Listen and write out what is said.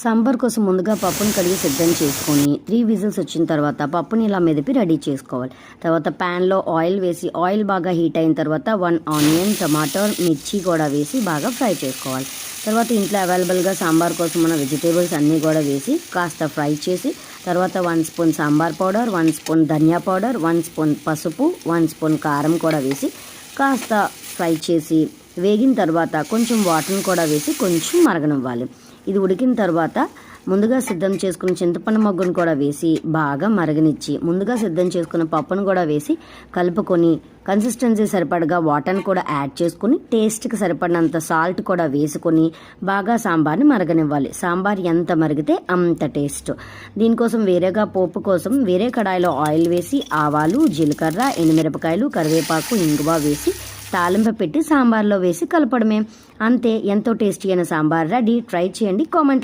సాంబార్ కోసం ముందుగా పప్పుని కడిగి సిద్ధం చేసుకొని 3 విజిల్స్ వచ్చిన తర్వాత పప్పుని ఇలా మెదిపి రెడీ చేసుకోవాలి. తర్వాత ప్యాన్లో ఆయిల్ వేసి ఆయిల్ బాగా హీట్ అయిన తర్వాత 1 ఆనియన్, టమాటో, మిర్చి కూడా వేసి బాగా ఫ్రై చేసుకోవాలి. తర్వాత ఇంట్లో అవైలబుల్గా సాంబార్ కోసం ఉన్న వెజిటేబుల్స్ అన్నీ కూడా వేసి కాస్త ఫ్రై చేసి తర్వాత 1 స్పూన్ సాంబార్ పౌడర్, 1 స్పూన్ ధనియా పౌడర్, 1 స్పూన్ పసుపు, 1 స్పూన్ కారం కూడా వేసి కాస్త ఫ్రై చేసి వేగిన తర్వాత కొంచెం వాటర్ని కూడా వేసి కొంచెం మరగనివ్వాలి. ఇది ఉడికిన తర్వాత ముందుగా సిద్ధం చేసుకున్న చింతపండు మగ్గును కూడా వేసి బాగా మరగనిచ్చి ముందుగా సిద్ధం చేసుకున్న పప్పును కూడా వేసి కలుపుకొని కన్సిస్టెన్సీ సరిపడగా వాటర్ని కూడా యాడ్ చేసుకుని టేస్ట్కి సరిపడినంత సాల్ట్ కూడా వేసుకొని బాగా సాంబార్ని మరగనివ్వాలి. సాంబార్ ఎంత మరిగితే అంత టేస్ట్. దీనికోసం వేరేగా పోపు కోసం వేరే కడాయిలో ఆయిల్ వేసి ఆవాలు, జీలకర్ర, ఎండుమిరపకాయలు, కరివేపాకు, ఇంగువ వేసి తాలింపు పెట్టి సాంబార్లో వేసి కలపడమే. అంతే, ఎంతో టేస్టీ అయిన సాంబార్ రెడీ. ట్రై చేయండి. కామెంట్